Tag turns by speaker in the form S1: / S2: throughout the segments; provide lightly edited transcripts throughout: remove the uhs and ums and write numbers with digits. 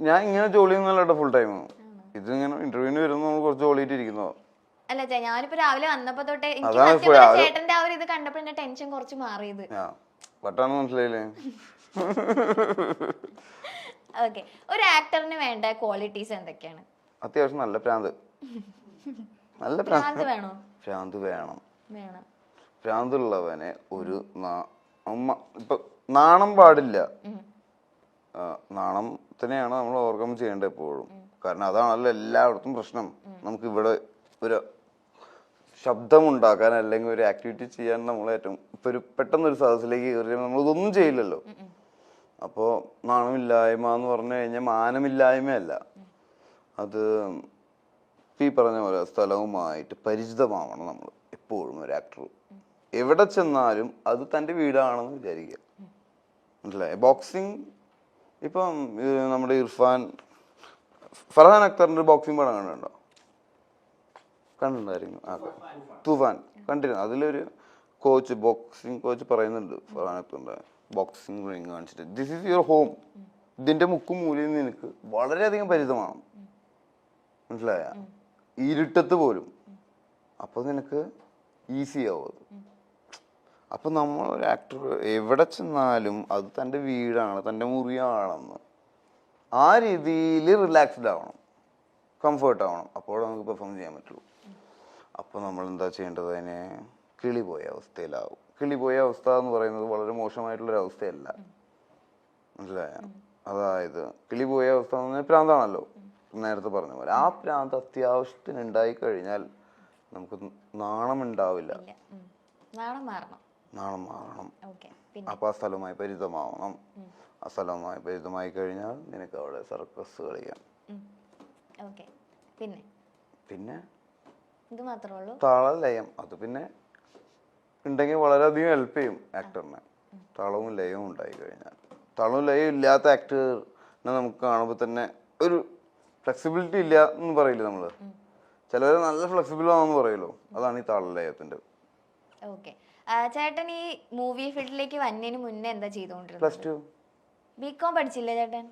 S1: ഞാൻ ഇങ്ങനെ ജോലി ഒന്നുമല്ല ഫുൾ ടൈം. ഇതിങ്ങനെ ഇന്റർവ്യൂവിന് വരുമ്പോൾ നമ്മൾ കുറച്ച് ജോലിയായിട്ട് ഇരിക്കുന്നോ.
S2: അല്ല ഞാനിപ്പോ രാവിലെ വന്നപ്പോ തൊട്ടേ ചേട്ടന്റെ ആ ഒരു ഇത് കണ്ടപ്പോ എന്റെ ടെൻഷൻ കുറച്ച് മാറിയത്.
S1: വട്ടാന്ന് മനസ്സിലായില്ലേ?
S2: ഓക്കെ, ഒരു ആക്ടറിന് വേണ്ട ക്വാളിറ്റീസ് എന്തൊക്കെയാണ്?
S1: അത്യാവശ്യം നല്ല പ്രാന്ത്. നല്ല
S2: പ്രാന്ത് വേണോ?
S1: പ്രാന്ത് വേണം.
S2: വേണം.
S1: പ്രാന്തുള്ളവനെ ഒരു ഇപ്പൊ നാണം പാടില്ല. നാണം തന്നെയാണ് നമ്മൾ ഓവർകം ചെയ്യേണ്ടത് എപ്പോഴും. കാരണം അതാണല്ലോ എല്ലായിടത്തും പ്രശ്നം. നമുക്ക് ഇവിടെ ഒരു ശബ്ദമുണ്ടാക്കാൻ അല്ലെങ്കിൽ ഒരു ആക്ടിവിറ്റി ചെയ്യാൻ നമ്മൾ ഏറ്റവും ഇപ്പൊ ഒരു പെട്ടെന്നൊരു സദസ്സിലേക്ക് കയറി നമ്മൾ ഇതൊന്നും ചെയ്യില്ലല്ലോ. അപ്പോൾ നാണമില്ലായ്മ എന്ന് പറഞ്ഞു കഴിഞ്ഞാൽ മാനമില്ലായ്മയല്ല, അത് ഈ പറഞ്ഞ പോലെ സ്ഥലവുമായിട്ട് പരിചിതമാവണം നമ്മൾ എപ്പോഴും. ഒരു ആക്ടർ എവിടെ ചെന്നാലും അത് തൻ്റെ വീടാണെന്ന് വിചാരിക്കുക. മനസ്സിലായി? ബോക്സിങ് ഇപ്പം നമ്മുടെ ഫർഹാൻ അക്തറിന്റെ ബോക്സിംഗ് പടം കണ്ടിട്ടുണ്ടോ? കണ്ടിട്ടുണ്ടായിരുന്നു. തൂഫാൻ കണ്ടിരുന്നു. അതിലൊരു കോച്ച്, ബോക്സിംഗ് കോച്ച് പറയുന്നുണ്ട് ഫർഹാൻ അക്തറിന്റെ ബോക്സിംഗ് റിംഗ് കാണിച്ചിട്ട്, ദിസ് ഈസ് യുവർ ഹോം. ഇതിന്റെ മുക്കും മൂലയും നിനക്ക് വളരെയധികം പരിചിതമാണ്. മനസ്സിലായ? ഇരുട്ടത്ത് പോലും. അപ്പൊ നിനക്ക് ഈസി ആവും. അപ്പൊ നമ്മൾ ഒരു ആക്ടർ എവിടെ ചെന്നാലും അത് തൻ്റെ വീടാണ്, തൻ്റെ മുറിയാണെന്ന് ആ രീതിയിൽ റിലാക്സ്ഡ് ആവണം, കംഫർട്ട് ആവണം. അപ്പോഴേ നമുക്ക് പെർഫോം ചെയ്യാൻ പറ്റുള്ളൂ. അപ്പോൾ നമ്മൾ എന്താ ചെയ്യേണ്ടത്? അതിനെ കിളിപോയ അവസ്ഥയിലാവും. കിളിപോയ അവസ്ഥ എന്ന് പറയുന്നത് വളരെ മോശമായിട്ടുള്ളൊരു അവസ്ഥയല്ല. മനസ്സിലായ? അതായത് കിളിപോയ അവസ്ഥ എന്ന് പറഞ്ഞാൽ പ്രാന്താണല്ലോ, നേരത്തെ പറഞ്ഞ പോലെ. ആ പ്രാന്ത് അത്യാവശ്യത്തിന് ഉണ്ടായി കഴിഞ്ഞാൽ നമുക്ക് നാണം ഉണ്ടാവില്ല. നാണം മാറണം. അപ്പൊ ആ സ്ഥലവുമായി പരിചിതമാവണം. ആ സ്ഥലവുമായി പരിചിതമായി കഴിഞ്ഞാൽ നിനക്ക് അവിടെ സർക്കസ് കളിക്കാം. പിന്നെ താളലയം, അത് പിന്നെ ഉണ്ടെങ്കിൽ വളരെയധികം ഹെൽപ്പ് ചെയ്യും ആക്ടറിനെ. താളവും ലയവും ഉണ്ടായി കഴിഞ്ഞാൽ. താളവും ലയവും ഇല്ലാത്ത ആക്ടറിനെ നമുക്ക് കാണുമ്പോൾ തന്നെ ഒരു ഫ്ലെക്സിബിലിറ്റി ഇല്ല എന്ന് പറയില്ല നമ്മള്. ചിലവര് നല്ല ഫ്ലെക്സിബിൾ ആണെന്ന് പറയല്ലോ, അതാണ് ഈ താളലയത്തിന്റെ.
S2: ചേട്ടൻ ഈ മൂവി ഫീൽഡിലേക്ക് വന്നതിന് മുന്നേ എന്താ ചെയ്തോണ്ടിരുന്നത്?
S1: Plus two.
S2: ബികോം പഠിച്ചില്ലേ ചേട്ടൻ?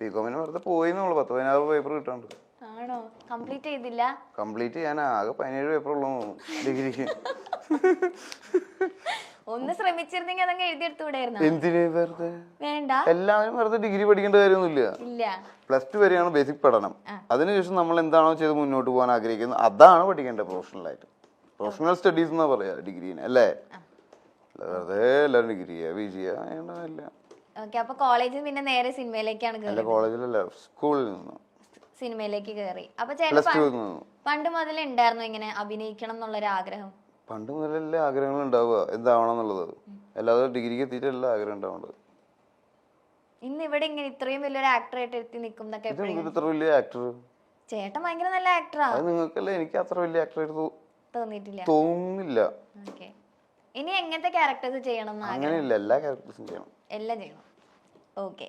S1: ബികോമിന് വെറുതെ പോയി. 10-16 പേപ്പർ കിട്ടാണ്ട്.
S2: ആണോ? കംപ്ലീറ്റ് ചെയ്തില്ല?
S1: കംപ്ലീറ്റ് ചെയ്യാൻ ആകെ 17 പേപ്പർ ഉള്ളൂ ഡിഗ്രിക്ക്.
S2: ഒന്ന് ശ്രമിച്ചിരുന്നെങ്കിൽ അതങ്ങ് എഴുതിയെടുത്തുകൂടായിരുന്നു.
S1: എന്തിന് വെറുതെ?
S2: വേണ്ട,
S1: എല്ലാവരും വെറുതെ ഡിഗ്രി പഠിക്കേണ്ട കാര്യമൊന്നുമില്ല. പ്ലസ് ടു വരെയാണ് ബേസിക് പഠനം. അതിനുശേഷം നമ്മൾ എന്താണോ ചെയ്ത് മുന്നോട്ട് പോകാൻ ആഗ്രഹിക്കുന്നത് അതാണ് പഠിക്കേണ്ടത്. പ്രൊഫഷണലായിട്ട് പ്രൊഫഷണൽ സ്റ്റഡീസ് എന്നാ പറയാ ഡിഗ്രീനെ, അല്ലേ? വെറുതെ എല്ലാവരും ഡിഗ്രി ചെയ്യണ്ടതല്ല.
S2: അപ്പൊ കോളേജിൽ പിന്നെ നേരെ സിനിമയിലേക്കാണ്?
S1: കോളേജിലല്ല, സ്കൂളിൽ നിന്ന്
S2: സിനിമയിലേക്ക് കയറി. അപ്പൊ ചേട്ടൻ പണ്ട് മുതലേ ഉണ്ടായിരുന്നു ഇങ്ങനെ അഭിനയിക്കണം എന്നുള്ളൊരു ആഗ്രഹം?
S1: പണ്ട് മുതലല്ലേ ആഗ്രഹങ്ങൾ ഉണ്ടാവുക എന്താവണം എന്നുള്ളത്. അല്ലാതെ ഡിഗ്രിക്ക് എത്തിയിട്ടല്ല ആഗ്രഹം ഉണ്ടാവേണ്ടത്.
S2: ഇന്ന് ഇവിടെ ഇങ്ങനെ ഇത്രയും വലിയൊരു ആക്ടറായിട്ട് എത്തി നിൽക്കും എന്നൊക്കെ.
S1: ഇത്ര വലിയ ആക്ടർ
S2: ചേട്ടൻ ഭയങ്കര നല്ല ആക്ടറാ.
S1: നിങ്ങൾക്കല്ലേ? എനിക്ക് അത്ര വലിയ ആക്ടറായിട്ട് തോന്നുന്നില്ല.
S2: ഇനി എങ്ങനത്തെ ക്യാരക്ടേഴ്സ് ചെയ്യണം?
S1: അങ്ങനെയില്ല, എല്ലാ ക്യാരക്ടേഴ്സും ചെയ്യണം.
S2: എല്ലാം ചെയ്യണം. ഓക്കെ.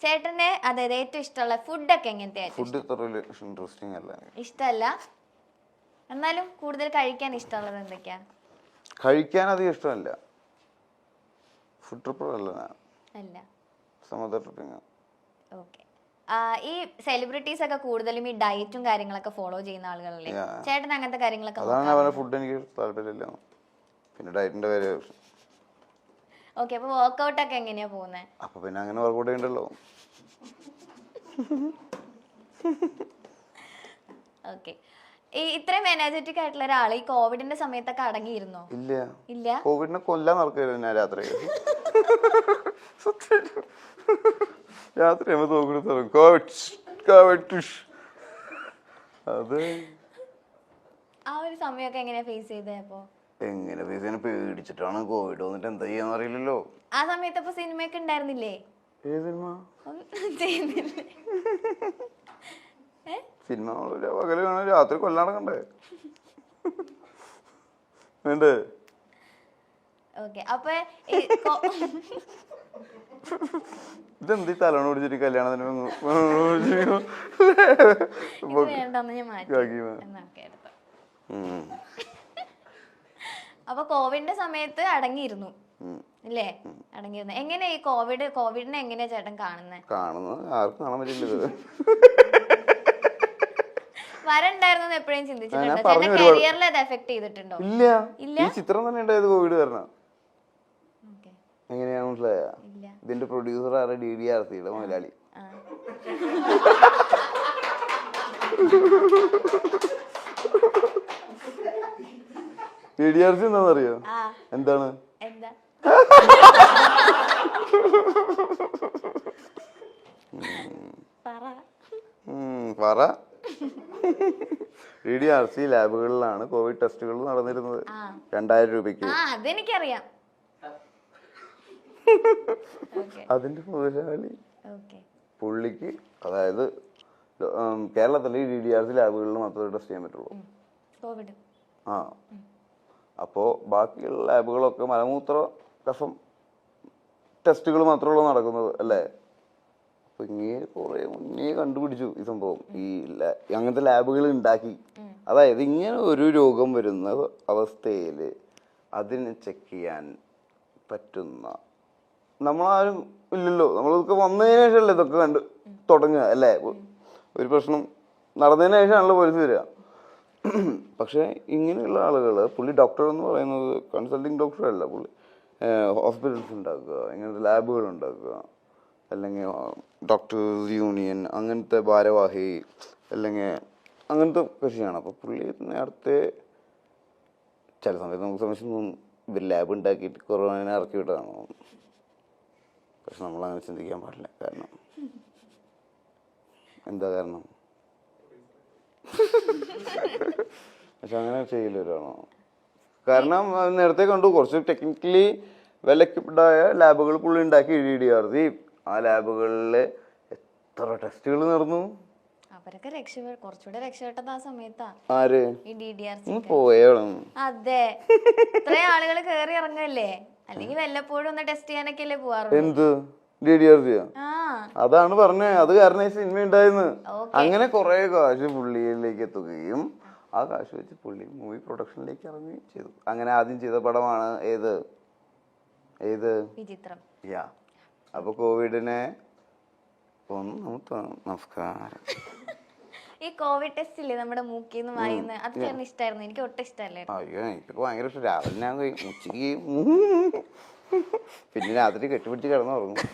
S2: ചേട്ടന് അതായത് ഏറ്റവും ഇഷ്ടമുള്ള ഫുഡൊക്കെ എങ്ങനത്തെ?
S1: ഫുഡ് ഇത്ര ഇൻട്രസ്റ്റിംഗ് അല്ല.
S2: ഇഷ്ടമല്ല? എന്നാലും കൂടുതൽ കഴിക്കാൻ ഇഷ്ടമുള്ളത് എന്തൊക്കെയാ?
S1: കഴിക്കാൻ അധികം ഇഷ്ടമല്ല. ഫുഡ് ട്രിപ്പർ അല്ല. സമുദ്ര ട്രിപ്പിംഗ്.
S2: ഓക്കെ. ഈ സെലിബ്രിറ്റീസ് ഒക്കെ കൂടുതലും ഈ ഡയറ്റും കാര്യങ്ങളൊക്കെ ഫോളോ ചെയ്യുന്ന ആളുകളല്ലേ? ചേട്ടൻ അങ്ങനത്തെ കാര്യങ്ങളൊക്കെ?
S1: അതാണ് ഫുഡ് എനിക്ക് താല്പര്യമില്ല. പിന്നെ ഡയറ്റിന്റെ കാര്യം.
S2: ഓക്കെ. അപ്പൊ വർക്ക്ഔട്ട് ഒക്കെ എങ്ങനെയാ പോകുന്നത്?
S1: അപ്പൊ പിന്നെ അങ്ങനെ വർക്ക്ഔട്ട് ചെയ്യണ്ടല്ലോ.
S2: ഓക്കെ. ഈ ഇത്രയും എനർജറ്റിക് ആയിട്ടുള്ള ഒരാൾ ഈ കോവിഡിന്റെ സമയത്തൊക്കെ അടങ്ങിയിരുന്നോ? ഇല്ല.
S1: കോവിഡിനെ കൊല്ലാൻ നടക്കുകയായിരുന്നു ഞാൻ രാത്രി. രാത്രി അത്
S2: ആ ഒരു സമയമൊക്കെ എങ്ങനെയാ ഫേസ് ചെയ്തേ? അപ്പൊ
S1: എങ്ങനെ ഫേസ് ചെയ്യാൻ? പേടിച്ചിട്ടാണ്. കോവിഡ് വന്നിട്ട് എന്താ ചെയ്യാന്ന് അറിയില്ലല്ലോ.
S2: ആ സമയത്ത് അപ്പൊ സിനിമയൊക്കെ ഉണ്ടായിരുന്നില്ലേ?
S1: സിനിമ പകല് കാണാൻ, രാത്രി കൊല്ലാടക്കണ്ടേ? വേണ്ടേ? ഇതെന്ത് തലോണ പിടിച്ചിട്ട് കല്യാണത്തിന്?
S2: അപ്പൊ കോവിഡിന്റെ സമയത്ത് അടങ്ങിയിരുന്നു. ഇല്ലേ അടങ്ങിയിരുന്നത്. എങ്ങനെ ഈ കോവിഡിനെ എങ്ങനെയാ ചേട്ടൻ കാണുന്നത്?
S1: ആർക്കും കാണാൻ പറ്റില്ല.
S2: വരണ്ടായിരുന്നു എപ്പോഴും ചിന്തിച്ചിട്ടുണ്ടോ? ചേട്ടൻ കരിയറിൽ അത് എഫക്ട് ചെയ്തിട്ടുണ്ടോ?
S1: ഇല്ല, ഈ ചിത്രം തന്നെ ഉണ്ടായത് കോവിഡ് കാരണം. എങ്ങനെയാ മനസ്സിലായ? ഇതിന്റെ പ്രൊഡ്യൂസർ ആരാ? DDRCയുടെ മുതലാളി. DDRC എന്താണെന്നറിയോ? എന്താണ്? പറ. DDRC ലാബുകളിലാണ് കോവിഡ് ടെസ്റ്റുകൾ നടന്നിരുന്നത് 2000 രൂപയ്ക്ക്.
S2: അതെനിക്കറിയാം.
S1: അതിന്റെ മുതലാളി പുള്ളിക്ക്, അതായത് കേരളത്തിലെ DDRC ലാബുകളിൽ മാത്രമേ ടെസ്റ്റ് ചെയ്യാൻ പറ്റുള്ളൂ. അപ്പോ ബാക്കിയുള്ള ലാബുകളൊക്കെ മലമൂത്ര കഫം ടെസ്റ്റുകൾ മാത്രമേ നടക്കുന്നത് അല്ലേ? അപ്പൊ ഇങ്ങനെ കുറെ മുന്നേ കണ്ടുപിടിച്ചു ഈ സംഭവം. ഈ അങ്ങനത്തെ ലാബുകൾ ഉണ്ടാക്കി. അതായത് ഇങ്ങനെ ഒരു രോഗം വരുന്ന അവസ്ഥയില് അതിനെ ചെക്ക് ചെയ്യാൻ പറ്റുന്ന നമ്മളാരും ഇല്ലല്ലോ. നമ്മൾക്ക് വന്നതിന് ശേഷമല്ലേ ഇതൊക്കെ കണ്ട് തുടങ്ങുക അല്ലേ? ഒരു പ്രശ്നം നടന്നതിന് ശേഷമാണല്ലോ പോലീസ് വരിക. പക്ഷെ ഇങ്ങനെയുള്ള ആളുകൾ, പുള്ളി ഡോക്ടർ എന്ന് പറയുന്നത് കൺസൾട്ടിങ് ഡോക്ടർ അല്ല, പുള്ളി ഹോസ്പിറ്റൽസ് ഉണ്ടാക്കുക, ഇങ്ങനത്തെ ലാബുകൾ ഉണ്ടാക്കുക, അല്ലെങ്കിൽ ഡോക്ടേഴ്സ് യൂണിയൻ അങ്ങനത്തെ ഭാരവാഹി, അല്ലെങ്കിൽ അങ്ങനത്തെ കൃഷിയാണ്. അപ്പോൾ പുള്ളി നേരത്തെ ചില സമയത്ത് നമുക്ക് സംശയം ഇവർ ലാബ് ഉണ്ടാക്കിയിട്ട് കൊറോണനെ ഇറക്കി വിട്ടതാണോ? പക്ഷെ നമ്മളങ്ങനെ ചിന്തിക്കാൻ പാടില്ല. കാരണം എന്താ കാരണം? പക്ഷെ അങ്ങനെ ചെയ്യില്ലവരാണോ? കാരണം നേരത്തെ കണ്ടു കുറച്ച് ടെക്നിക്കലി വെൽ എക്വിപ്ഡായ ലാബുകൾ പുള്ളി ഉണ്ടാക്കി DDRC. ആ ലാബുകളിൽ എത്ര ടെസ്റ്റുകൾ നടന്നു.
S2: അവരൊക്കെ കുറച്ചുകൂടെ രക്ഷപ്പെട്ടത് ആ സമയത്താ.
S1: ആര്?
S2: ഈ DDRC
S1: പോയോളും.
S2: അതെ, ഇത്രയും ആളുകൾ കേറി ഇറങ്ങല്ലേ? അല്ലെങ്കിൽ വല്ലപ്പോഴും ഒന്ന് ടെസ്റ്റ് ചെയ്യാനൊക്കെ അല്ലേ പോവാറുള്ളൂ.
S1: എന്ത് DDRC? അതാണ് പറഞ്ഞേ, അത് കാരണം ഈ സിനിമ ഉണ്ടായിരുന്നു. അങ്ങനെ കുറെ കാശ് പുള്ളിയിലേക്ക് എത്തുകയും ആ കാശ് വെച്ച് പുള്ളി മൂവി പ്രൊഡക്ഷനിലേക്ക് ഇറങ്ങുകയും ചെയ്തു. അങ്ങനെ ആദ്യം ചെയ്ത പടമാണ് ഏത്?
S2: വിചിത്രം.
S1: അപ്പൊ കോവിഡിനെ നമസ്കാരം.
S2: ഈ കോവിഡ് ടെസ്റ്റ് ഇല്ലേ നമ്മുടെ മൂക്കിന്ന് വായിന്ന്, അത് ചേട്ടന് ഇഷ്ടമായിരുന്നു? എനിക്ക് ഒട്ടും ഇഷ്ടമല്ലായിരുന്നു.
S1: അയ്യോ, എനിക്കൊക്കെ ഭയങ്കര ഇഷ്ടം. രാവിലെ ഞാൻ ഉച്ചയ്ക്ക് പിന്നെ രാത്രി കെട്ടിപ്പിടിച്ച് കിടന്നുറങ്ങും.